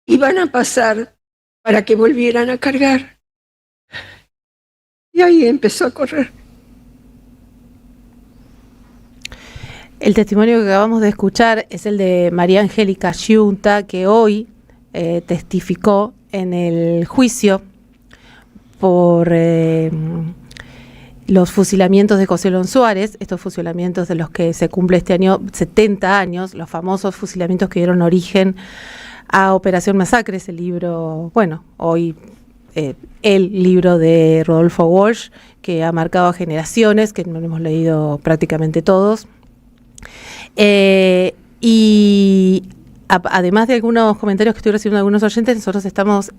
iban a pasar para que volvieran a cargar. Y ahí empezó a correr. El testimonio que acabamos de escuchar es el de María Angélica Giunta, que hoy testificó en el juicio por los fusilamientos de José León Suárez, estos fusilamientos de los que se cumple este año 70 años, los famosos fusilamientos que dieron origen a Operación Masacres, el libro, bueno, hoy el libro de Rodolfo Walsh, que ha marcado a generaciones, que no lo hemos leído prácticamente todos. Y además de algunos comentarios que estoy recibiendo de algunos oyentes, nosotros estamos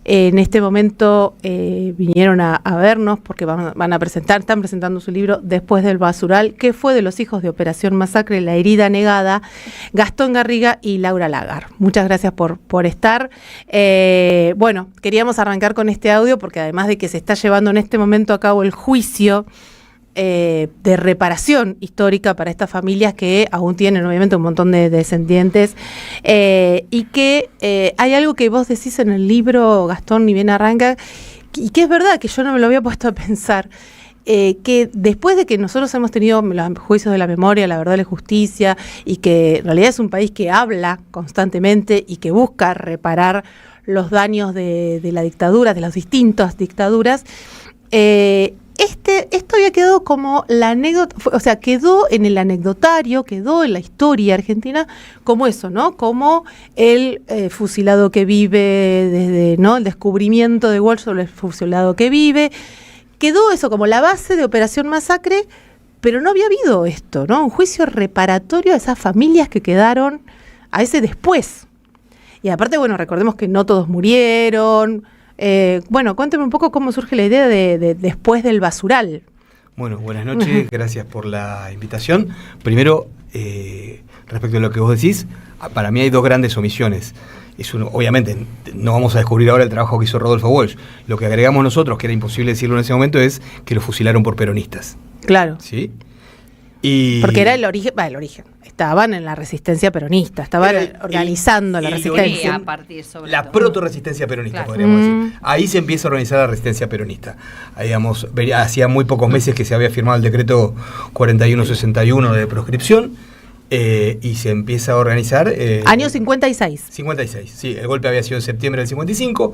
en este momento, vinieron a vernos porque están presentando su libro Después del Basural, que fue de los hijos de Operación Masacre, La herida negada, Gastón Garriga y Laura Lagar. Muchas gracias por estar. Bueno, queríamos arrancar con este audio porque además de que se está llevando en este momento a cabo el juicio de reparación histórica para estas familias que aún tienen obviamente un montón de descendientes, y que hay algo que vos decís en el libro, Gastón, ni bien arranca, y que es verdad, que yo no me lo había puesto a pensar, que después de que nosotros hemos tenido los juicios de la memoria, la verdad y la justicia, y que en realidad es un país que habla constantemente y que busca reparar los daños de la dictadura, de las distintas dictaduras, esto había quedado como la anécdota, o sea, quedó en el anecdotario, quedó en la historia argentina como eso, ¿no? Como el fusilado que vive desde, ¿no? El descubrimiento de Walsh sobre el fusilado que vive. Quedó eso como la base de Operación Masacre, pero no había habido esto, ¿no? Un juicio reparatorio a esas familias que quedaron a ese después. Y aparte, bueno, recordemos que no todos murieron. Bueno, cuénteme un poco cómo surge la idea de Después del Basural. Bueno, buenas noches, gracias por la invitación. Primero, respecto a lo que vos decís, para mí hay dos grandes omisiones. Obviamente, no vamos a descubrir ahora el trabajo que hizo Rodolfo Walsh. Lo que agregamos nosotros, que era imposible decirlo en ese momento, es que lo fusilaron por peronistas. Claro. ¿Sí? Porque era el origen. Estaban en la resistencia peronista, estaban organizando la resistencia. La proto-resistencia peronista, podríamos decir. Ahí se empieza a organizar la resistencia peronista. Ahí, digamos, hacía muy pocos meses que se había firmado el decreto 4161 de proscripción, y se empieza a organizar... Año 56. 56, sí. El golpe había sido en septiembre del 55.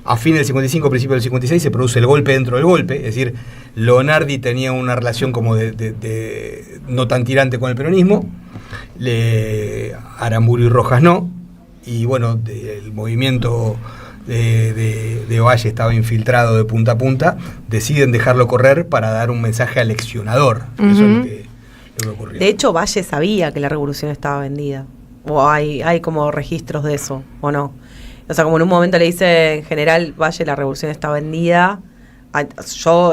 A fin del 55, principio del 56, se produce el golpe dentro del golpe. Es decir, Leonardi tenía una relación como de no tan tirante con el peronismo. Aramburu y Rojas no. Y bueno, el movimiento de Valle estaba infiltrado de punta a punta. Deciden dejarlo correr para dar un mensaje aleccionador. Eso es lo que ocurrió. De hecho, Valle sabía que la revolución estaba vendida. ¿O hay como registros de eso, o no? O sea, como en un momento le dice en general, Valle, la revolución está vendida. Yo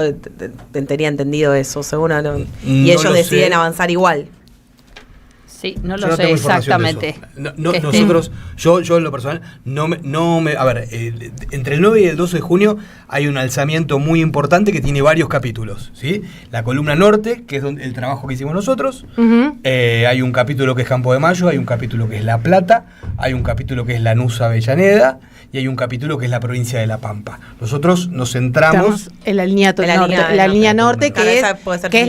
tenía entendido eso, seguro. Y ellos deciden avanzar igual. Sí, no lo sé exactamente. Nosotros, yo en lo personal, a ver, entre el 9 y el 12 de junio hay un alzamiento muy importante que tiene varios capítulos, ¿sí? La columna norte, que es el trabajo que hicimos nosotros, hay un capítulo que es Campo de Mayo, hay un capítulo que es La Plata, hay un capítulo que es Lanús Avellaneda, y hay un capítulo que es la provincia de La Pampa. Nosotros nos centramos en la línea norte, que es la que,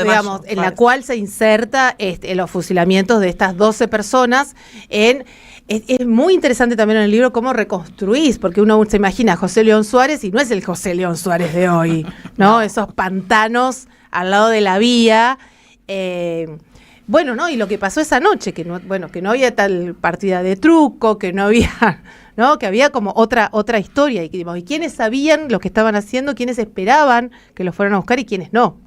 digamos, en la cual se inserta los fusilamientos de estas 12 personas. Es muy interesante también en el libro cómo reconstruís, porque uno se imagina a José León Suárez y no es el José León Suárez de hoy, ¿no? Esos pantanos al lado de la vía. Bueno, ¿no? Y lo que pasó esa noche, que no había tal partida de truco, que no había, ¿no? Que había como otra historia, y quiénes sabían lo que estaban haciendo, quiénes esperaban que los fueran a buscar y quiénes no.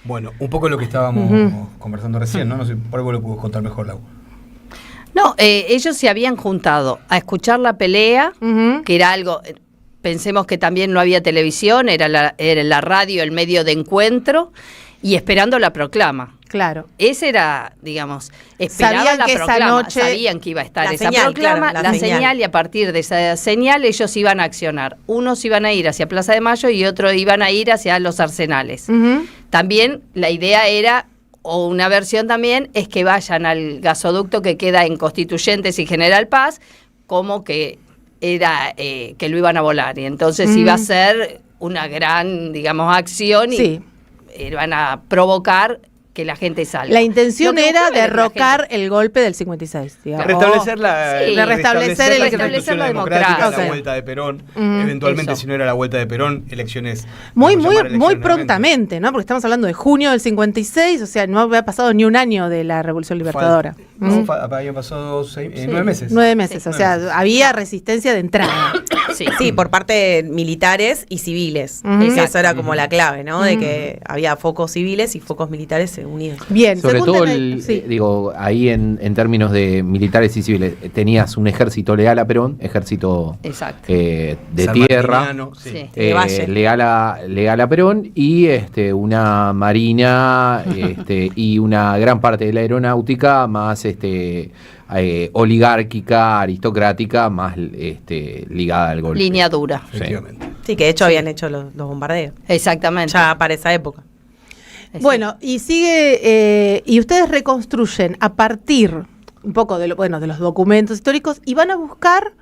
Bueno, un poco lo que estábamos conversando recién, ¿no? No sé, por algo lo puedo contar mejor, Lau. No, ellos se habían juntado a escuchar la pelea, que era algo... Pensemos que también no había televisión, era la radio el medio de encuentro, y esperando la proclama. Claro. Ese era, digamos, esperaban la proclama, sabían que iba a estar esa proclama, claro, la señal, y a partir de esa señal ellos iban a accionar. Unos iban a ir hacia Plaza de Mayo y otros iban a ir hacia los Arsenales. También la idea era, o una versión también, es que vayan al gasoducto que queda en Constituyentes y General Paz, como que era que lo iban a volar, y entonces iba a ser una gran, digamos, acción y van a provocar que la gente salga. La intención era derrocar el golpe del 56, digamos. Restablecer la democracia. La vuelta de Perón. Eventualmente, si no era la vuelta de Perón, elecciones. Muy prontamente, ¿no? Porque estamos hablando de junio del 56, o sea, no había pasado ni un año de la Revolución Libertadora. Habían pasado 9 meses. 9 meses, o sea, había resistencia de entrada. Sí, por parte de militares y civiles. Eso era como la clave, ¿no? De que había focos civiles y focos militares unidos. Bien, sobre todo, digo, ahí en términos de militares y civiles, tenías un ejército leal a Perón, ejército de tierra, leal a Perón, y una marina y una gran parte de la aeronáutica más oligárquica, aristocrática, más ligada al golpe. Línea dura. Efectivamente. Sí, que de hecho habían hecho los bombardeos. Exactamente. Ya para esa época. Bueno, y sigue, y ustedes reconstruyen a partir un poco de los documentos históricos y van a buscar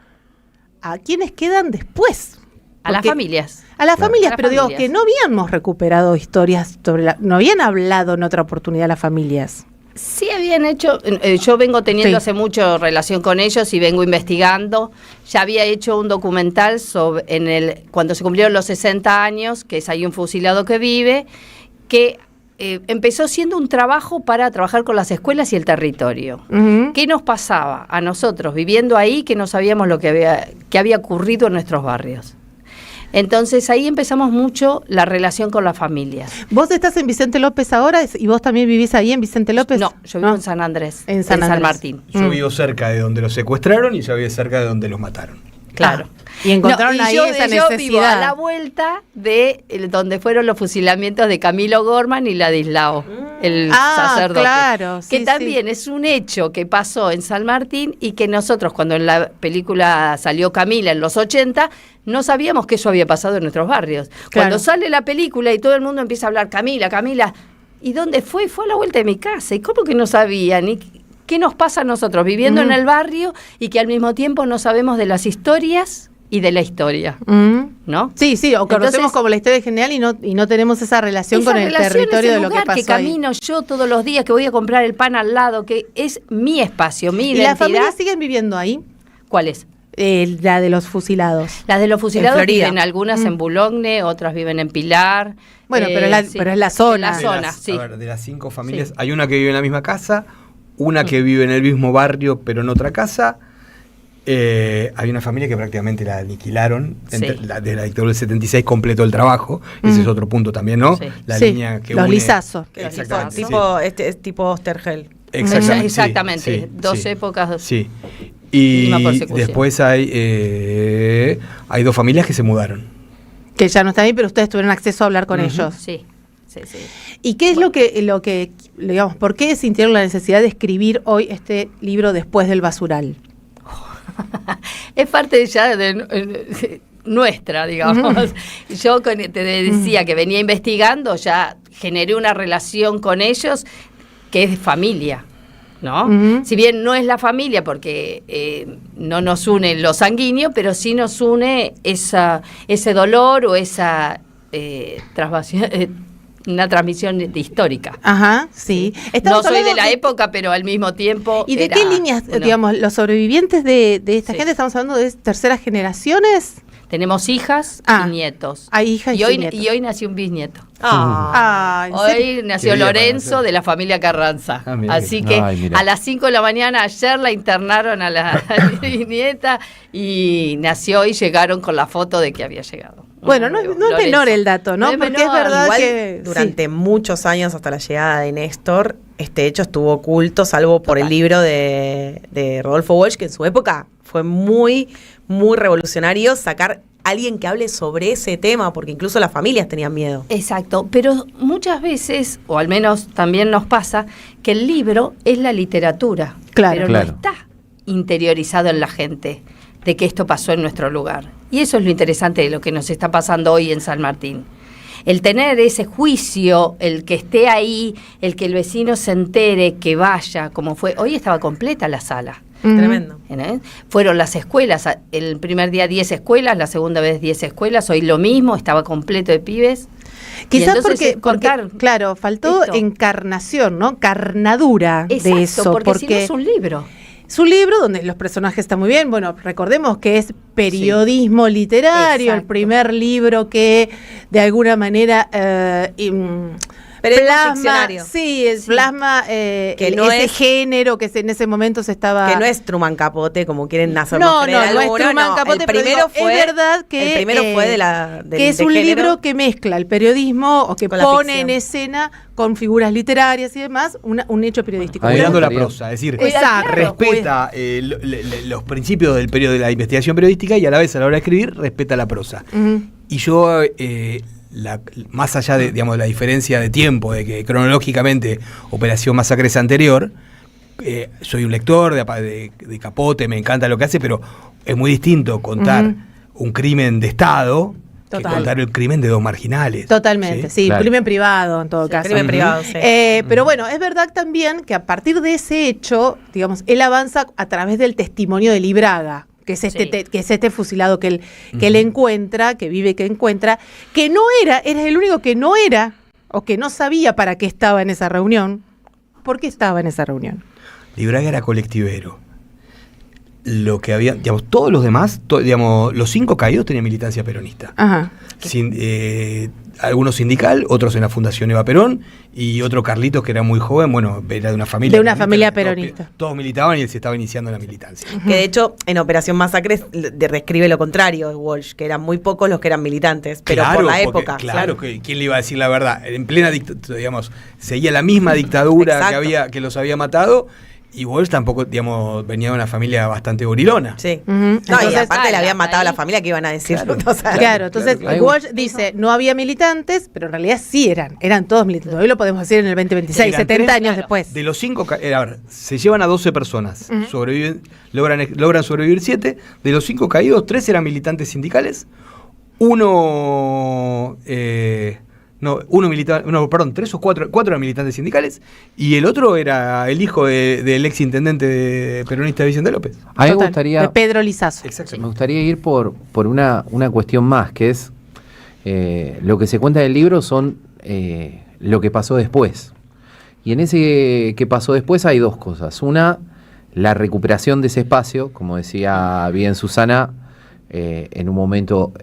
a quienes quedan después. A las familias. A las familias, pero digo que no habíamos recuperado historias no habían hablado en otra oportunidad las familias. Sí habían hecho, yo vengo teniendo hace mucho relación con ellos y vengo investigando. Ya había hecho un documental cuando se cumplieron los 60 años, que es Hay un fusilado que vive, que empezó siendo un trabajo para trabajar con las escuelas y el territorio. ¿Qué nos pasaba a nosotros viviendo ahí que no sabíamos lo que había ocurrido en nuestros barrios? Entonces ahí empezamos mucho la relación con las familias. ¿Vos estás en Vicente López ahora y vos también vivís ahí en Vicente López? No, yo vivo en San Andrés, en San Martín. Yo vivo cerca de donde los secuestraron y yo vivo cerca de donde los mataron. Claro. Y encontraron ahí esa necesidad. Yo vivo a la vuelta de donde fueron los fusilamientos de Camilo Gorman y Ladislao, el sacerdote. Claro, que también es un hecho que pasó en San Martín y que nosotros, cuando en la película salió Camila en los 80, no sabíamos que eso había pasado en nuestros barrios. Cuando sale la película y todo el mundo empieza a hablar, Camila, ¿y dónde fue? Fue a la vuelta de mi casa. ¿Y cómo que no sabían? ¿Y qué nos pasa a nosotros viviendo en el barrio y que al mismo tiempo no sabemos de las historias y de la historia, ¿no? Sí, o conocemos como la historia general y no tenemos esa relación con el territorio de lo que pasó que camino ahí. Yo todos los días, que voy a comprar el pan al lado, que es mi espacio, mi identidad. ¿Y las familias siguen viviendo ahí? ¿Cuál es? La de los fusilados. Las de los fusilados viven algunas en Boulogne, otras viven en Pilar. Bueno, pero es la zona. De las 5 familias, hay una que vive en la misma casa, una que vive en el mismo barrio, pero en otra casa. Hay una familia que prácticamente la aniquilaron. De la dictadura del 76 completó el trabajo. Ese es otro punto también, ¿no? La línea que los une. Lizazos. Tipo Ostergel. Exactamente. Dos épocas. Sí. Y después hay 2 familias que se mudaron. Que ya no están ahí, pero ustedes tuvieron acceso a hablar con ellos. Sí. ¿Y qué es lo que, digamos, por qué sintieron la necesidad de escribir hoy este libro después del basural? Es parte ya de nuestra, digamos. Yo te decía que venía investigando, ya generé una relación con ellos que es de familia, ¿no? Si bien no es la familia porque no nos une lo sanguíneo, pero sí nos une ese dolor o esa una transmisión histórica. Ajá, sí. No soy de la época, pero al mismo tiempo. ¿Y de qué líneas, digamos, los sobrevivientes de esta gente, estamos hablando de terceras generaciones? Tenemos hijas y nietos. Hay hijas y nietos. Y hoy nació un bisnieto. Hoy nació Lorenzo de la familia Carranza. Así que a las 5 de la mañana ayer la internaron a la bisnieta y nació y llegaron con la foto de que había llegado. Bueno, no es menor el dato, ¿no? Porque es verdad igual que durante muchos años hasta la llegada de Néstor, este hecho estuvo oculto, salvo por el libro de Rodolfo Walsh, que en su época fue muy, muy revolucionario sacar alguien que hable sobre ese tema, porque incluso las familias tenían miedo. Exacto, pero muchas veces, o al menos también nos pasa, que el libro es la literatura, pero no está interiorizado en la gente de que esto pasó en nuestro lugar. Y eso es lo interesante de lo que nos está pasando hoy en San Martín. El tener ese juicio, el que esté ahí, el que el vecino se entere, que vaya, como fue. Hoy estaba completa la sala. Tremendo. Fueron las escuelas, el primer día 10 escuelas, la segunda vez 10 escuelas, hoy lo mismo, estaba completo de pibes. Quizás porque, claro, faltó encarnación, ¿no? Carnadura. Exacto, de eso. Porque si no es un libro. Es un libro donde los personajes están muy bien. Bueno, recordemos que es periodismo literario, Exacto. el primer libro que de alguna manera plasma, plasma que no ese género que en ese momento se estaba... Que no es Truman Capote, como quieren hacerlo creer. No es Truman Capote, pero es verdad que... El primero fue que es un libro que mezcla el periodismo, o que pone en escena con figuras literarias y demás, un hecho periodístico. Cuidando la prosa, es decir, respeta los principios del periodo de la investigación periodística y a la vez a la hora de escribir respeta la prosa. Y yo... más allá de, digamos, la diferencia de tiempo, de que cronológicamente Operación Masacre es anterior, soy un lector de Capote, me encanta lo que hace, pero es muy distinto contar un crimen de Estado que contar el crimen de dos marginales. Totalmente, claro. Crimen privado en todo caso. Crimen privado, sí. Pero bueno, es verdad también que a partir de ese hecho, digamos, él avanza a través del testimonio de Libraga, que es este fusilado que él encuentra, que vive, que encuentra, que no era el único que no era, o que no sabía para qué estaba en esa reunión. ¿Por qué estaba en esa reunión? Libraga era colectivero. Lo que había, digamos, todos los demás, digamos, los 5 caídos tenían militancia peronista. Ajá. Algunos sindical, otros en la Fundación Eva Perón, y otro Carlitos que era muy joven, bueno, era de una familia. De una familia peronista. Todos militaban y él se estaba iniciando en la militancia. Que de hecho, en Operación Masacre describe lo contrario de Walsh, que eran muy pocos los que eran militantes, pero por la época. Claro, que quién le iba a decir la verdad. En plena dictadura, digamos, seguía la misma dictadura que los había matado. Y Walsh tampoco, digamos, venía de una familia bastante gorilona. Sí. Entonces, y aparte le habían matado a la familia, que iban a decir. Entonces Walsh dice, no había militantes, pero en realidad sí eran todos militantes. Hoy lo podemos decir en el 2026, 70 años después. De los 5, se llevan a 12 personas, sobreviven, logran sobrevivir 7, de los 5 caídos, 3 eran militantes sindicales, tres o cuatro eran militantes sindicales y el otro era el hijo del ex intendente peronista de Vicente López. A mí me gustaría, de Pedro Lizazo. Me gustaría ir por una cuestión más, que es lo que se cuenta del libro son lo que pasó después. Y en ese que pasó después hay dos cosas. Una, la recuperación de ese espacio, como decía bien Susana, en un momento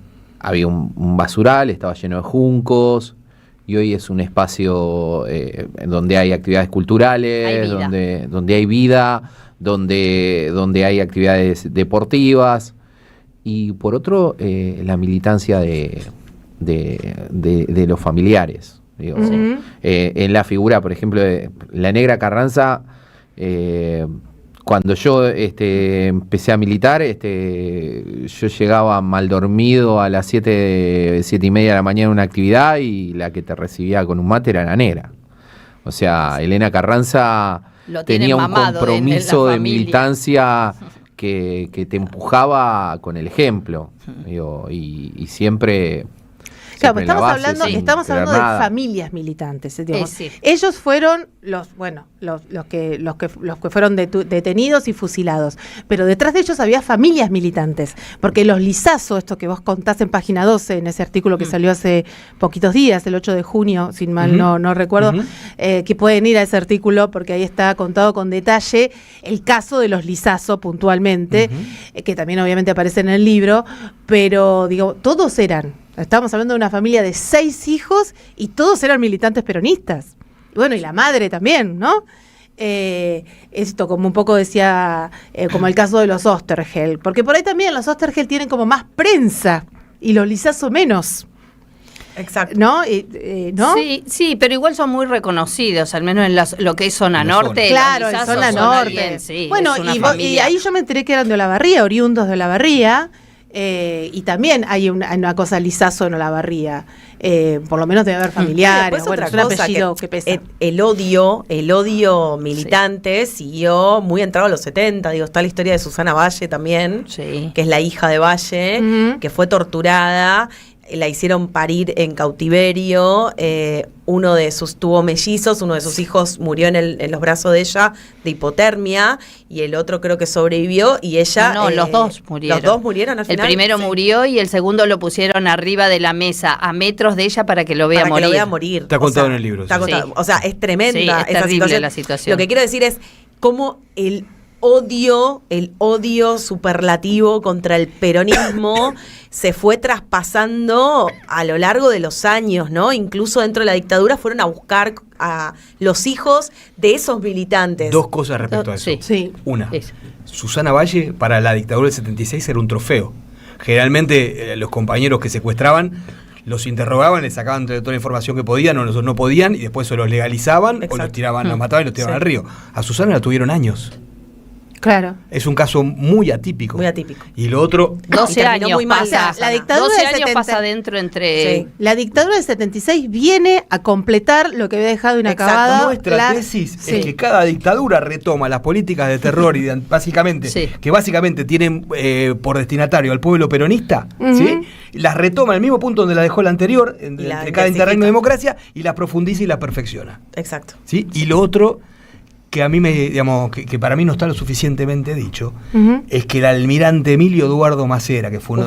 había un basural, estaba lleno de juncos, y hoy es un espacio donde hay actividades culturales, donde hay vida, donde hay actividades deportivas, y por otro, la militancia de los familiares. Digo, en la figura, por ejemplo, de la Negra Carranza, cuando yo empecé a militar, yo llegaba mal dormido a las 7:30 de la mañana a una actividad y la que te recibía con un mate era la Negra. O sea, Elena Carranza tenía un compromiso de militancia que te empujaba con el ejemplo. Digo, y siempre... Claro, estamos hablando de familias militantes. Ellos fueron los que fueron detenidos y fusilados, pero detrás de ellos había familias militantes, porque los Lizazo, esto que vos contás en página 12, en ese artículo que salió hace poquitos días, el 8 de junio, sin mal no recuerdo, que pueden ir a ese artículo porque ahí está contado con detalle el caso de los Lizazo puntualmente, que también obviamente aparece en el libro, pero digo, estamos hablando de una familia de 6 hijos y todos eran militantes peronistas. Bueno, y la madre también, ¿no? Esto, como un poco decía, como el caso de los Osterheld, porque por ahí también los Osterheld tienen como más prensa y los Lizazo menos. Exacto. ¿No? ¿No? Sí, pero igual son muy reconocidos, al menos en lo que es zona norte. Claro, en zona norte. Bueno, y ahí yo me enteré que eran de Olavarría, oriundos de Olavarría. Y también hay una cosa Lizazo en Olavarría, por lo menos debe haber familiares. Bueno, es un apellido que pesa. El odio militante siguió muy entrado a los 70. Digo, está la historia de Susana Valle también, que es la hija de Valle, que fue torturada. la hicieron parir en cautiverio, uno de sus tuvo mellizos, uno de sus hijos murió en los brazos de ella de hipotermia y el otro creo que sobrevivió y ella... No, los dos murieron. Los dos murieron al final. El primero murió y el segundo lo pusieron arriba de la mesa, a metros de ella para que lo vea morir. Que lo vea morir. Está contado en el libro. Está contado. Sí. O sea, es tremenda Sí, es esa terrible la situación. Lo que quiero decir es cómo el odio superlativo contra el peronismo se fue traspasando a lo largo de los años, ¿no? Incluso dentro de la dictadura fueron a buscar a los hijos de esos militantes. Dos cosas respecto a eso. Sí. Una, Susana Valle para la dictadura del 76 era un trofeo. Generalmente los compañeros que secuestraban los interrogaban, les sacaban toda la información que podían o no podían y después se los legalizaban. Exacto. O los tiraban, los mataban y los tiraban al río. A Susana la tuvieron años. Claro. Es un caso muy atípico. Muy atípico. Y lo otro... 12 años muy mal. pasa. La dictadura 12 años pasa dentro entre... Sí. La dictadura del 76 viene a completar lo que había dejado inacabado. Nuestra tesis es que cada dictadura retoma las políticas de terror y que básicamente tienen por destinatario al pueblo peronista, ¿sí? Las retoma en el mismo punto donde la dejó la anterior, entre cada interregno de democracia, y las profundiza y las perfecciona. Exacto. ¿Sí? Y lo otro... que a mí que para mí no está lo suficientemente dicho, es que el almirante Emilio Eduardo Macera, que fue uno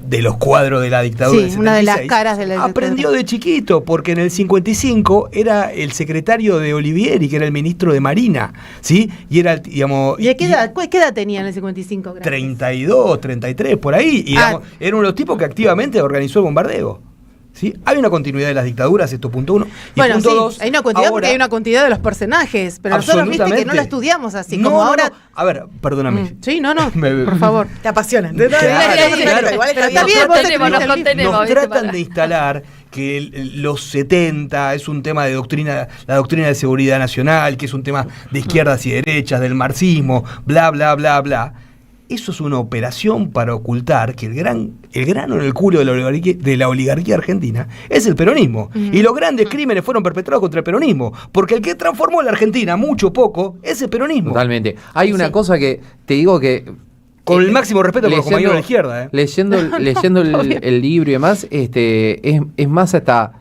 de los cuadros de la dictadura del 76, una de las caras de la dictadura, aprendió de chiquito, porque en el 55 era el secretario de Olivieri, que era el ministro de Marina, ¿sí? Y era, digamos... ¿Y qué edad tenía en el 55? Gracias. 32, 33, por ahí, y digamos, era uno de los tipos que activamente organizó el bombardeo. ¿Sí? Hay una continuidad de las dictaduras, esto punto 1. Y bueno, punto sí, 2, hay una continuidad porque hay una continuidad de los personajes, pero nosotros viste que no lo estudiamos así, como ahora... No. A ver, perdóname. Sí, no. Por favor. Te apasiona. Claro. Igual está bien, nos contenemos. Nos tratan de instalar que los 70 es un tema de doctrina, la doctrina de seguridad nacional, que es un tema de izquierdas y derechas, del marxismo, bla, bla, bla, bla. Eso es una operación para ocultar que el grano en el culo de la oligarquía argentina es el peronismo. Y los grandes crímenes fueron perpetrados contra el peronismo. Porque el que transformó la Argentina, mucho o poco, es el peronismo. Totalmente. Hay una cosa que te digo que... Con el máximo respeto por los compañeros de la izquierda. Leyendo el libro y demás, es más hasta...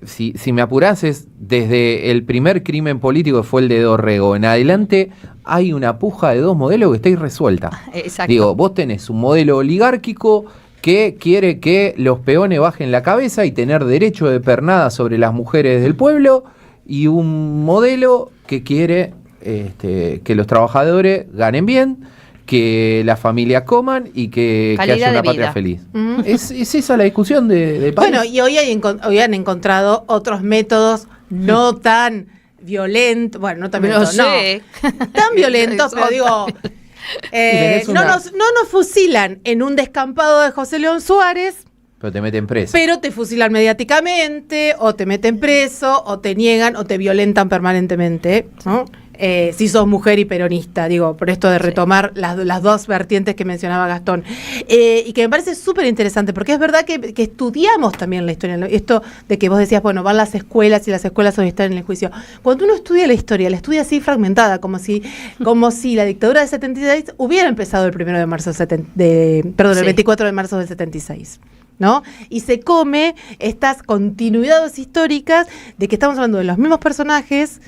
Si me apurás, es desde el primer crimen político que fue el de Dorrego en adelante, hay una puja de dos modelos que está irresuelta. Exacto. Digo, vos tenés un modelo oligárquico que quiere que los peones bajen la cabeza y tener derecho de pernada sobre las mujeres del pueblo, y un modelo que quiere que los trabajadores ganen bien, que las familias coman y que haya una patria feliz. ¿Es esa la discusión de país? Bueno, y hoy han encontrado otros métodos no tan violentos, bueno, no tan violentos, no, tan violentos, pero digo, no nos fusilan en un descampado de José León Suárez, pero te meten preso. Pero te fusilan mediáticamente, o te meten preso, o te niegan, o te violentan permanentemente, ¿no? Si sos mujer y peronista, digo, por esto de retomar las dos vertientes que mencionaba Gastón. Y que me parece súper interesante, porque es verdad que estudiamos también la historia. Esto de que vos decías, bueno, van las escuelas y las escuelas hoy están en el juicio. Cuando uno estudia la historia, la estudia así fragmentada, como si la dictadura del 76 hubiera empezado el 1 de marzo el 24 de marzo del 76. ¿No? Y se come estas continuidades históricas de que estamos hablando de los mismos personajes,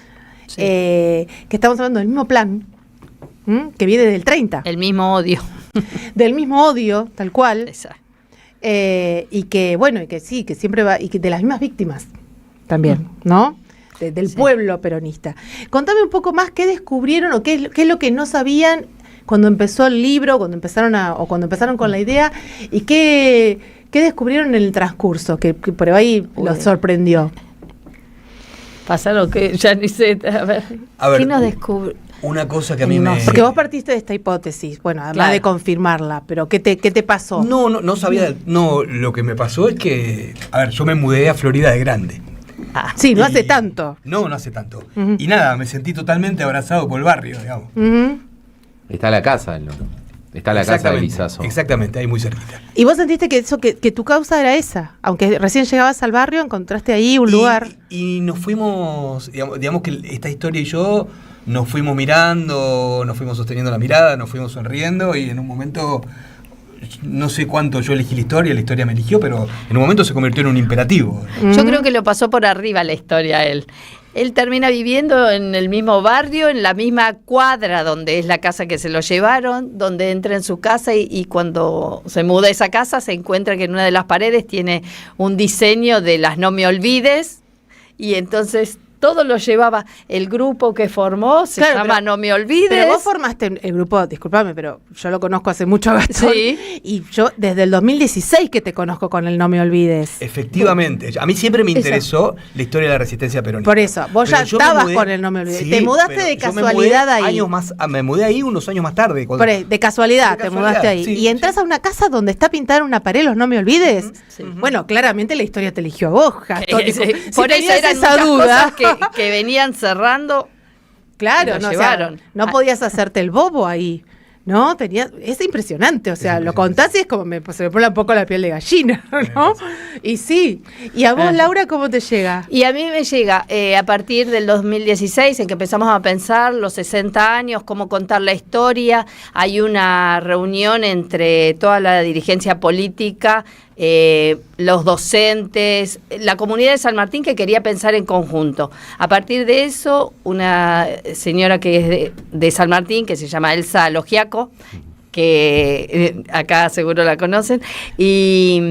que estamos hablando del mismo plan, que viene del 30. El mismo odio. Del mismo odio, tal cual. Exacto. Y que, bueno, y que sí, que siempre va, y que de las mismas víctimas también, ¿no? Del pueblo peronista. Contame un poco más qué descubrieron o qué es lo que no sabían cuando empezó el libro, cuando empezaron con la idea, y qué descubrieron en el transcurso, que por ahí los sorprendió. Pasaron que ya ni sé. A ver ¿qué nos descubre? Una cosa que a mí me... Porque vos partiste de esta hipótesis, bueno, además de confirmarla, pero ¿qué te pasó? No sabía. No, lo que me pasó es que, a ver, yo me mudé a Florida de grande. Sí, no hace tanto. No hace tanto. Y nada, me sentí totalmente abrazado por el barrio, digamos. Está la casa del Loro. Está la casa de Lizazo. Exactamente, ahí muy cerquita. ¿Y vos sentiste que tu causa era esa? Aunque recién llegabas al barrio, encontraste ahí un lugar. Y nos fuimos, digamos que esta historia y yo nos fuimos mirando, nos fuimos sosteniendo la mirada, nos fuimos sonriendo, y en un momento no sé cuánto yo elegí la historia me eligió, pero en un momento se convirtió en un imperativo. Yo creo que lo pasó por arriba la historia él. Él termina viviendo en el mismo barrio, en la misma cuadra donde es la casa que se lo llevaron, donde entra en su casa y cuando se muda a esa casa se encuentra que en una de las paredes tiene un diseño de las No Me Olvides y entonces todo lo llevaba. El grupo que formó se llama No Me Olvides. Pero vos formaste el grupo, discúlpame, pero yo lo conozco hace mucho a Gastón. Sí. Y yo desde el 2016 que te conozco con el No Me Olvides. Efectivamente. A mí siempre me interesó la historia de la resistencia peronista. Por eso, vos ya estabas con el No Me Olvides. Sí, te mudaste de casualidad ahí. Me mudé ahí unos años más tarde. De casualidad te mudaste ahí. Sí, y entras a una casa donde está pintada en una pared los No Me Olvides. Sí. Bueno, claramente la historia te eligió a vos, Gastón. Por eso eran esa duda que venían cerrando. Claro, no podías hacerte el bobo ahí. No, es impresionante, o sea, lo contás y es como se me pone un poco la piel de gallina, ¿no? Y sí. ¿Y a vos, Laura, cómo te llega? Y a mí me llega a partir del 2016, en que empezamos a pensar los 60 años, cómo contar la historia. Hay una reunión entre toda la dirigencia política, los docentes, la comunidad de San Martín que quería pensar en conjunto. A partir de eso, una señora que es de San Martín, que se llama Elsa Logiaco, que acá seguro la conocen, y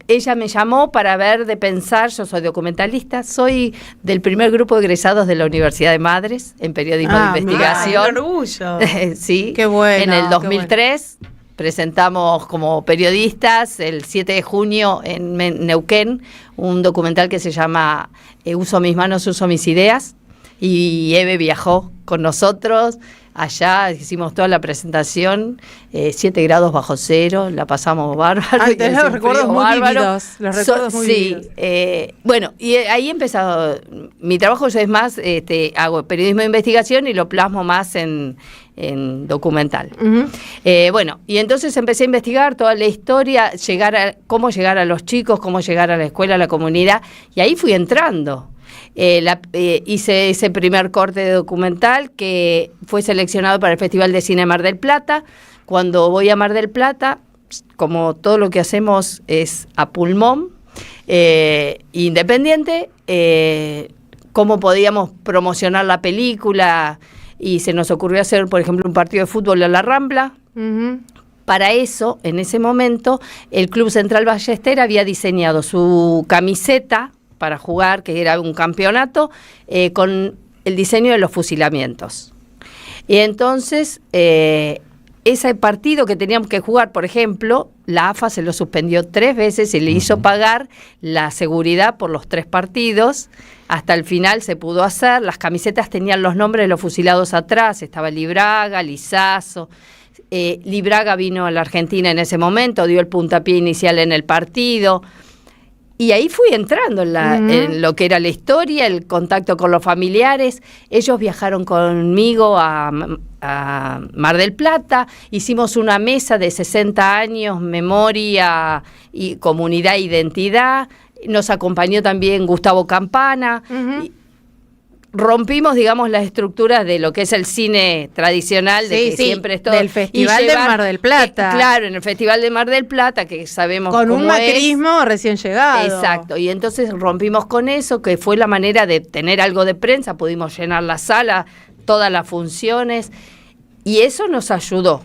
ella me llamó para ver de pensar. Yo soy documentalista, soy del primer grupo de egresados de la Universidad de Madres en periodismo de investigación. ¡Qué orgullo! Sí, qué bueno. En el 2003 presentamos como periodistas el 7 de junio en Neuquén un documental que se llama Uso mis manos, uso mis ideas, y Eve viajó con nosotros. Allá hicimos toda la presentación, 7 grados bajo cero, la pasamos bárbaro. Tenés los recuerdos muy vívidos. Los recuerdos muy vívidos. Bueno, y ahí empezó mi trabajo. Yo es más, hago periodismo de investigación y lo plasmo más en documental. Uh-huh. Bueno, y entonces empecé a investigar toda la historia, cómo llegar a los chicos, cómo llegar a la escuela, a la comunidad, y ahí fui entrando. Hice ese primer corte de documental que fue seleccionado para el Festival de Cine Mar del Plata. Cuando voy a Mar del Plata, como todo lo que hacemos es a pulmón, independiente, cómo podíamos promocionar la película, y se nos ocurrió hacer, por ejemplo, un partido de fútbol en la Rambla. Uh-huh. Para eso, en ese momento, el Club Central Ballester había diseñado su camiseta para jugar, que era un campeonato, con el diseño de los fusilamientos. Y entonces, ese partido que teníamos que jugar, por ejemplo, la AFA se lo suspendió 3 veces y le hizo pagar la seguridad por los 3 partidos. Hasta el final se pudo hacer. Las camisetas tenían los nombres de los fusilados atrás. Estaba Libraga, Lizazo. Libraga vino a la Argentina en ese momento, dio el puntapié inicial en el partido. Y ahí fui entrando en lo que era la historia, el contacto con los familiares. Ellos viajaron conmigo a Mar del Plata, hicimos una mesa de 60 años, memoria y comunidad e identidad. Nos acompañó también Gustavo Campana. Uh-huh. Rompimos, digamos, las estructuras de lo que es el cine tradicional, de que siempre es todo. Del Festival de Mar del Plata. Claro, en el Festival de Mar del Plata, que sabemos con cómo un macrismo es. Recién llegado. Exacto, y entonces rompimos con eso, que fue la manera de tener algo de prensa, pudimos llenar la sala, todas las funciones, y eso nos ayudó.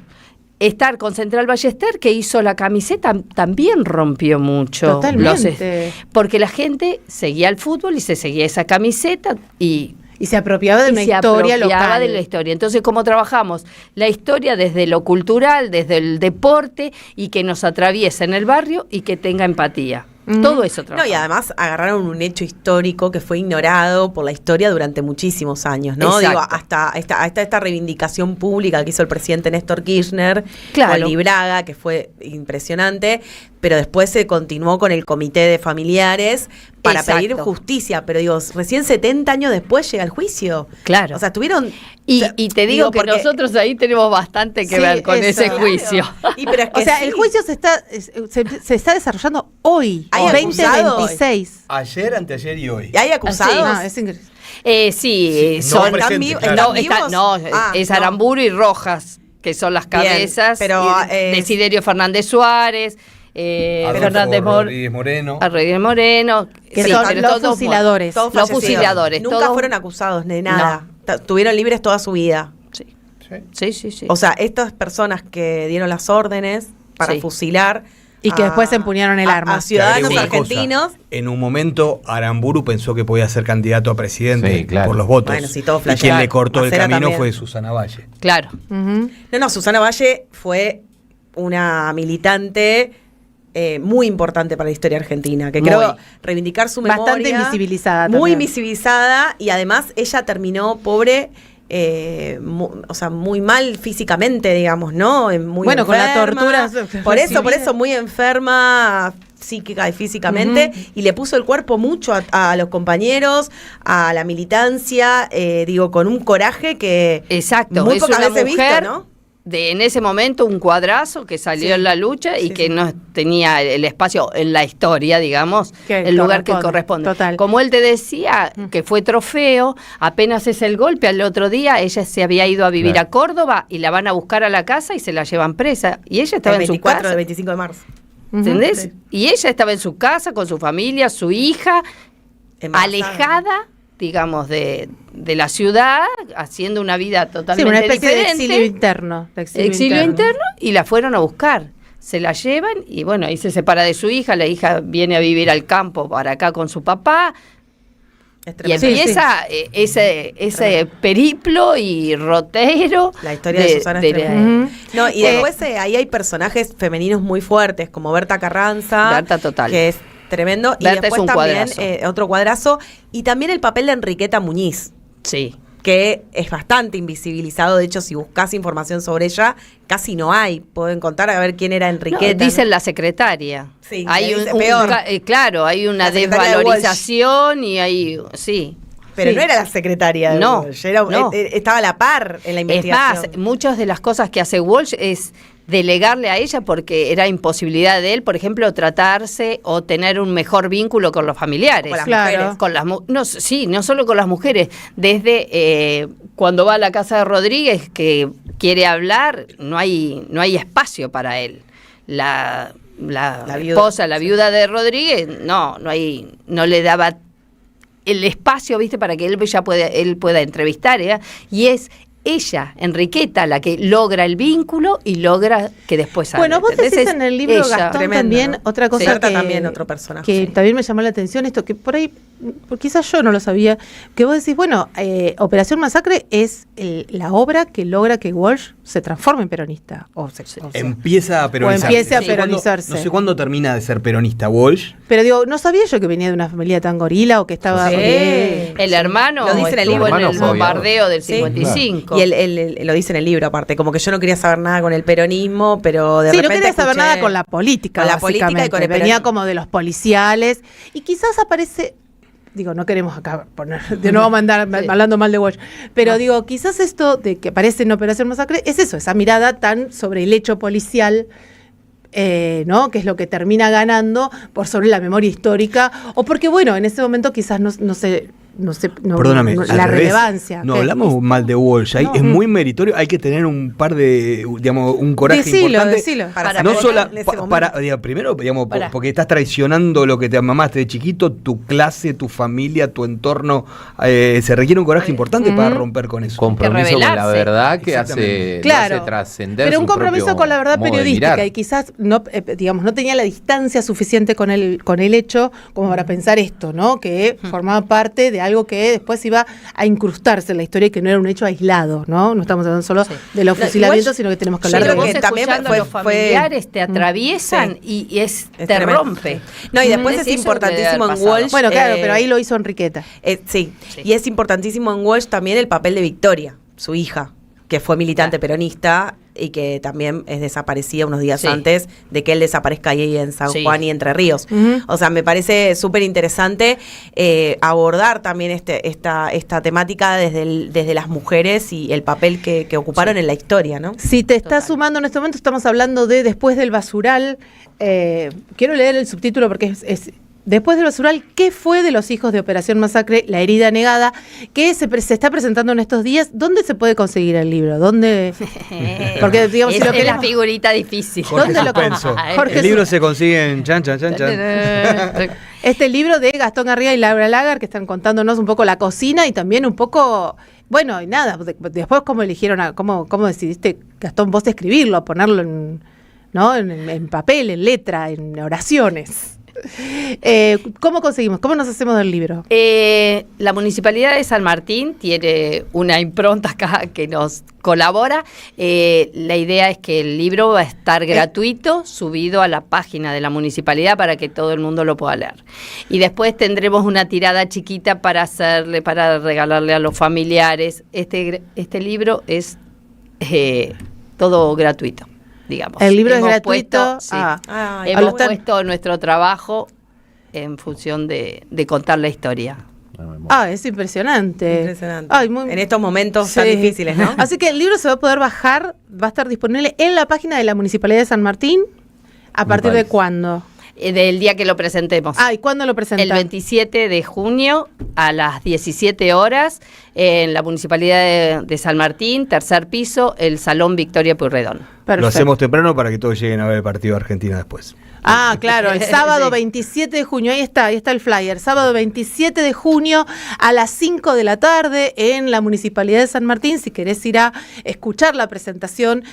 Estar con Central Ballester, que hizo la camiseta, también rompió mucho. Totalmente. Porque la gente seguía el fútbol y se seguía esa camiseta y se apropiaba de una historia local. De la historia. Entonces, ¿cómo trabajamos? La historia desde lo cultural, desde el deporte, y que nos atraviese en el barrio y que tenga empatía. Todo eso trabajamos. No, y además agarraron un hecho histórico que fue ignorado por la historia durante muchísimos años, ¿no? Exacto. Digo, hasta esta reivindicación pública que hizo el presidente Néstor Kirchner, claro, con Libraga, que fue impresionante, pero después se continuó con el comité de familiares para pedir justicia, pero digo, recién 70 años después llega el juicio. Claro. O sea, tuvieron... Y te digo que nosotros ahí tenemos bastante que ver con ese juicio. Y pero es que o sea, el juicio se está desarrollando hoy, 2026. Ayer, anteayer y hoy. ¿Y hay acusados? No, es increíble. Sí, son... No, presente, claro. Es Aramburu y Rojas. que son las cabezas, pero, Desiderio Fernández Suárez, Fernández Moreno. Rodríguez Moreno, que son los fusiladores. Los fusiladores. Nunca fueron acusados de nada. No. Tuvieron libres toda su vida. Sí. O sea, estas personas que dieron las órdenes para fusilar y que después empuñaron el arma a ciudadanos argentinos. En un momento Aramburu pensó que podía ser candidato a presidente por los votos. Bueno, sí, todo y quien le cortó Macera el camino también. fue Susana Valle. Claro. No, Susana Valle fue una militante muy importante para la historia argentina, que creo reivindicar su memoria. Bastante invisibilizada. Muy también. invisibilizada, y además ella terminó pobre, muy mal físicamente, digamos, ¿no? Muy bueno, enferma. con la tortura. Por eso, muy enferma psíquica y físicamente, y le puso el cuerpo mucho a los compañeros, a la militancia, con un coraje que exacto, muy es pocas una veces mujer visto, ¿no? En ese momento un cuadrazo que salió en la lucha y que no tenía el espacio en la historia, digamos, el lugar que corresponde. Total. Como él te decía, que fue trofeo, apenas es el golpe, al otro día ella se había ido a vivir a Córdoba y la van a buscar a la casa y se la llevan presa. Y ella estaba en su casa. El 25 de marzo. ¿Entendés? Sí. Y ella estaba en su casa con su familia, su hija, alejada, digamos, de la ciudad, haciendo una vida totalmente una especie diferente. de exilio interno. Exilio interno, y la fueron a buscar. Se la llevan y bueno, ahí se separa de su hija, la hija viene a vivir al campo para acá con su papá. Y empieza ese periplo y rotero. La historia de Susana No, y después ahí hay personajes femeninos muy fuertes, como Berta Carranza. Berta total. Que es tremendo. Berta y después es un también cuadrazo. otro cuadrazo. Y también el papel de Enriqueta Muñiz. Sí. Que es bastante invisibilizado. De hecho, si buscas información sobre ella, casi no hay. Pueden contar a ver quién era Enriqueta. Dicen la secretaria. Sí, hay peor. Claro, hay una desvalorización y hay... Sí. Pero no era la secretaria de Walsh, no. Estaba a la par en la investigación. Es más, muchas de las cosas que hace Walsh es delegarle a ella porque era imposibilidad de él, por ejemplo, tratarse o tener un mejor vínculo con los familiares. Con las mujeres. No solo con las mujeres. Desde cuando va a la casa de Rodríguez, que quiere hablar, no hay espacio para él. La esposa, la viuda de Rodríguez, no le daba el espacio, ¿viste? Para que él pueda entrevistar, ¿eh? Y es ella, Enriqueta, la que logra el vínculo y logra que después hable. Bueno, vos decís en el libro, Gastón, tremendo, también, ¿no? otra cosa también otro personaje. Que también me llamó la atención, esto que por ahí, quizás yo no lo sabía, que vos decís, bueno, Operación Masacre es la obra que logra que Walsh se transforme en peronista. Empieza a peronizarse. Empiece a peronizarse. No sé cuándo termina de ser peronista Walsh. Pero digo, no sabía yo que venía de una familia tan gorila o que estaba... El hermano lo dice en el libro, en el bombardeo del 55. Y él lo dice en el libro, aparte, como que yo no quería saber nada con el peronismo, pero de repente no quería saber nada con la política, con la política y con el venía peronismo. como de los policiales, y quizás aparece... Digo, no queremos acá poner, de nuevo andar hablando mal de Walsh, pero digo, quizás esto de que aparece en Operación Masacre es eso, esa mirada tan sobre el hecho policial, ¿no? Que es lo que termina ganando por sobre la memoria histórica, o porque, bueno, en ese momento quizás no sé, perdóname, la relevancia. No hablamos mal de Walsh, es muy meritorio, hay que tener un par de, digamos, un coraje importante. Decilo. Primero, digamos, porque estás traicionando lo que te mamaste de chiquito, tu clase, tu familia, tu entorno, se requiere un coraje importante para romper con eso. Compromiso con la verdad que hace trascender. Pero un compromiso con la verdad periodística, y quizás no tenía la distancia suficiente con el hecho como para pensar esto, ¿no? Que formaba parte de algo que después iba a incrustarse en la historia y que no era un hecho aislado, ¿no? No estamos hablando solo de los fusilamientos, sino que tenemos que hablar de que también los familiares te atraviesan y te rompe. No, y después es importantísimo en Walsh. Bueno, claro, pero ahí lo hizo Enriqueta. Sí, y es importantísimo en Walsh también el papel de Victoria, su hija, que fue militante peronista y que también es desaparecida unos días antes de que él desaparezca ahí en San Juan y Entre Ríos. O sea, me parece súper interesante abordar también esta temática desde las mujeres y el papel que ocuparon en la historia, ¿no? Si te estás sumando en este momento, estamos hablando de Después del Basural. Quiero leer el subtítulo porque es Después del basural, ¿qué fue de los hijos de Operación Masacre, La herida negada? Que se está presentando en estos días. ¿Dónde se puede conseguir el libro? ¿Dónde? Porque, digamos, si lo que es la figurita difícil. ¿Dónde lo el libro se consigue en chan. Este libro de Gastón Garriga y Laura Lagar, que están contándonos un poco la cocina y también un poco... Bueno, y nada, después cómo eligieron, cómo decidiste, Gastón, vos escribirlo, ponerlo en papel, en letra, en oraciones. ¿Cómo conseguimos? ¿Cómo nos hacemos del libro? La Municipalidad de San Martín tiene una impronta acá que nos colabora. La idea es que el libro va a estar gratuito, subido a la página de la Municipalidad para que todo el mundo lo pueda leer. Y después tendremos una tirada chiquita para regalarle a los familiares. Este libro es todo gratuito. Digamos. El libro es gratuito. Hemos puesto nuestro trabajo en función de contar la historia. Es impresionante. En estos momentos tan difíciles, ¿no? Así que el libro se va a poder bajar, va a estar disponible en la página de la Municipalidad de San Martín. ¿A partir de cuándo? Del día que lo presentemos. ¿Y cuándo lo presentan? El 27 de junio a las 17 horas en la Municipalidad de San Martín, tercer piso, el Salón Victoria Pueyrredón. Lo hacemos temprano para que todos lleguen a ver el partido de Argentina después. Claro, el sábado 27 de junio, ahí está el flyer, sábado 27 de junio a las 5 de la tarde en la Municipalidad de San Martín, si querés ir a escuchar la presentación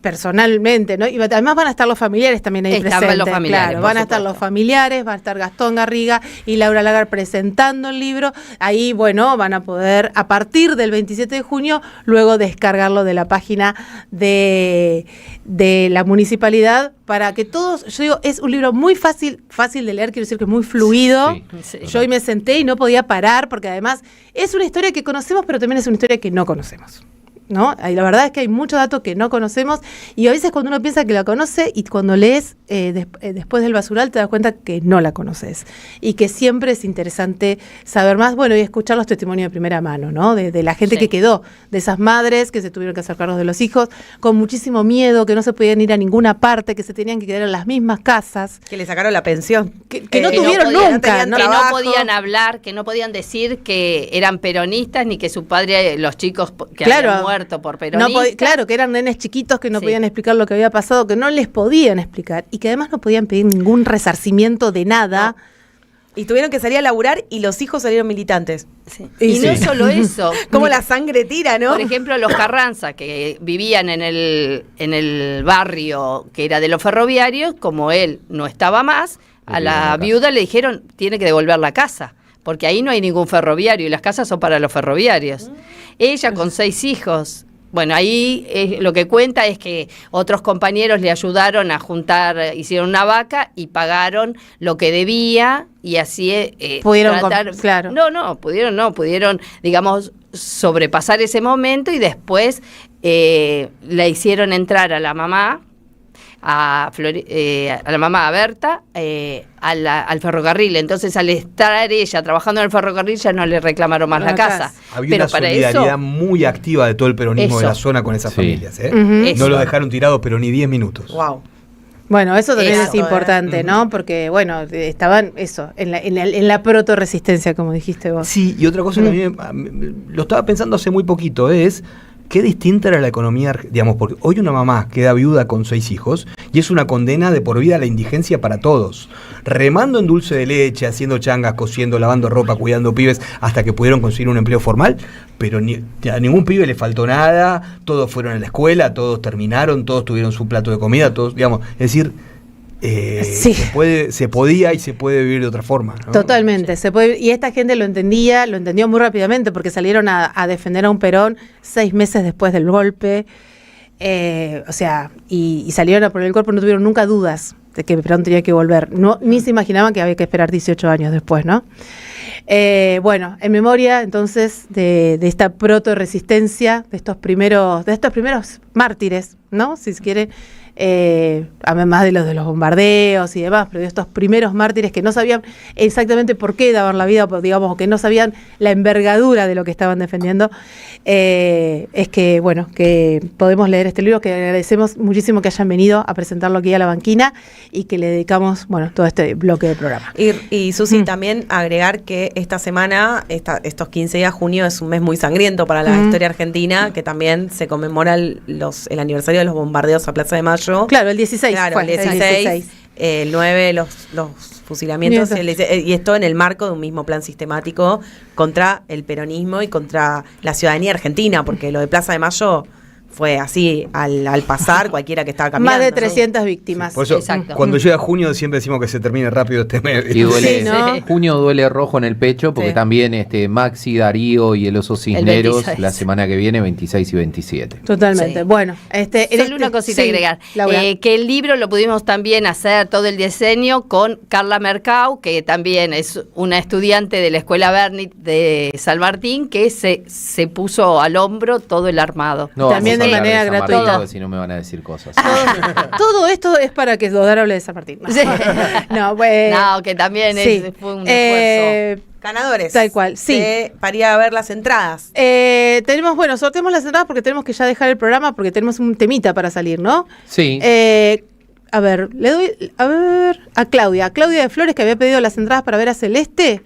personalmente, ¿no? Y además van a estar los familiares también ahí presentes. Los familiares, claro, van a estar los familiares, va a estar Gastón Garriga y Laura Lagar presentando el libro. Ahí, bueno, van a poder, a partir del 27 de junio, luego descargarlo de la página de la Municipalidad para que todos, yo digo, es un libro muy fácil de leer, quiero decir que es muy fluido. Sí. Yo hoy me senté y no podía parar, porque además es una historia que conocemos, pero también es una historia que no conocemos, ¿no? Y la verdad es que hay mucho dato que no conocemos, y a veces cuando uno piensa que la conoce, y cuando lees después del basural te das cuenta que no la conoces, y que siempre es interesante saber más, bueno, y escuchar los testimonios de primera mano, ¿no? De la gente que quedó, de esas madres que se tuvieron que hacer cargo de los hijos, con muchísimo miedo, que no se podían ir a ninguna parte, que se tenían que quedar en las mismas casas. Que le sacaron la pensión. Que no tuvieron nunca. Que no podían hablar, que no podían decir que eran peronistas, ni que su padre, los chicos que habían muerto por peronistas. Claro, que eran nenes chiquitos que no podían explicar lo que había pasado, que no les podían explicar, y que además no podían pedir ningún resarcimiento de nada. Y tuvieron que salir a laburar y los hijos salieron militantes. Sí. Y no solo eso. Como la sangre tira, ¿no? Por ejemplo, los Carranza, que vivían en el barrio que era de los ferroviarios, como él no estaba más, a la viuda le dijeron, tiene que devolver la casa, porque ahí no hay ningún ferroviario y las casas son para los ferroviarios. Ella con 6 hijos. Bueno, ahí lo que cuenta es que otros compañeros le ayudaron a juntar, hicieron una vaca y pagaron lo que debía, y así pudieron pudieron, digamos, sobrepasar ese momento, y después la hicieron entrar a la mamá, a la mamá, a Berta, al ferrocarril. Entonces, al estar ella trabajando en el ferrocarril, ya no le reclamaron más la casa. Había una solidaridad muy activa de todo el peronismo de la zona con esas familias. No lo dejaron tirado, pero ni 10 minutos. Wow. Bueno, eso también es importante, ¿no? Porque, bueno, estaban en la proto-resistencia, como dijiste vos. Sí, y otra cosa que a mí lo estaba pensando hace muy poquito, es qué distinta era la economía, digamos, porque hoy una mamá queda viuda con 6 hijos y es una condena de por vida a la indigencia para todos. Remando en dulce de leche, haciendo changas, cosiendo, lavando ropa, cuidando pibes, hasta que pudieron conseguir un empleo formal, pero a ningún pibe le faltó nada, todos fueron a la escuela, todos terminaron, todos tuvieron su plato de comida, todos, digamos, es decir, se podía y se puede vivir de otra forma, ¿no? Totalmente, se puede, y esta gente lo entendió muy rápidamente, porque salieron a defender a un Perón 6 meses después del golpe, y salieron a poner el cuerpo, no tuvieron nunca dudas de que Perón tenía que volver, ni se imaginaban que había que esperar 18 años después, ¿no? Bueno, en memoria entonces de esta proto-resistencia, de estos primeros mártires, ¿no? Si se quiere, además de los bombardeos y demás, pero de estos primeros mártires que no sabían exactamente por qué daban la vida, digamos, que no sabían la envergadura de lo que estaban defendiendo, es que, bueno, que podemos leer este libro, que agradecemos muchísimo que hayan venido a presentarlo aquí a la banquina y que le dedicamos, bueno, todo este bloque de programa. Y Susi, también agregar que esta semana, estos 15 días, junio, es un mes muy sangriento para la historia argentina, que también se conmemora el aniversario de los bombardeos a Plaza de Mayo. Claro, el 16 claro, fue. El 16. El 9, los fusilamientos, y esto en el marco de un mismo plan sistemático contra el peronismo y contra la ciudadanía argentina, porque lo de Plaza de Mayo fue así, al pasar, cualquiera que estaba caminando. Más de 300 víctimas. Sí, por eso, exacto. Cuando llega junio siempre decimos que se termine rápido este mes. Y duele, sí, ¿no? Junio duele rojo en el pecho, porque también Maxi, Darío y el Oso Cisneros, la semana que viene, 26 y 27. Totalmente. Sí. Bueno, solo una cosita agregar. Que el libro lo pudimos también hacer, todo el diseño, con Carla Mercau, que también es una estudiante de la Escuela Bernit de San Martín, que se puso al hombro todo el armado. No, también de manera gratuita. Si no me van a decir cosas. Todo esto es para que Dodaro hable de San Martín. No, que también fue un esfuerzo. Ganadores. Tal cual, sí. Para ir a ver las entradas. Sorteamos las entradas porque tenemos que ya dejar el programa porque tenemos un temita para salir, ¿no? Sí. A ver, le doy a Claudia de Flores, que había pedido las entradas para ver a Celeste.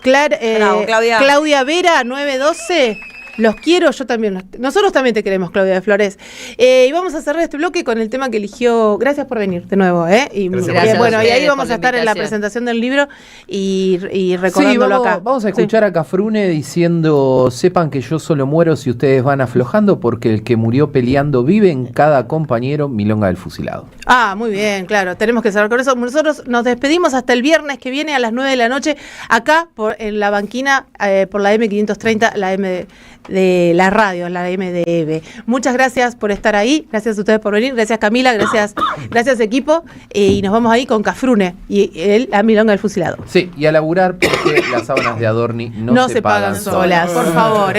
Bravo, Claudia. Claudia Vera, 912. Los quiero, yo también. Nosotros también te queremos, Claudia de Flores. Y vamos a cerrar este bloque con el tema que eligió. Gracias por venir de nuevo. Y ahí vamos a estar en la presentación del libro y recordándolo acá. Vamos a escuchar a Cafrune diciendo: sepan que yo solo muero si ustedes van aflojando, porque el que murió peleando vive en cada compañero, milonga del fusilado. Ah, muy bien, claro. Tenemos que cerrar con eso. Nosotros nos despedimos hasta el viernes que viene a las 9 de la noche, acá en la banquina, por la M530, la M de la radio, la MDB. Muchas gracias por estar ahí, gracias a ustedes por venir, gracias Camila, gracias equipo, y nos vamos ahí con Cafrune y la milonga del fusilado. Sí, y a laburar porque las sábanas de Adorni no se pagan solas. Por favor,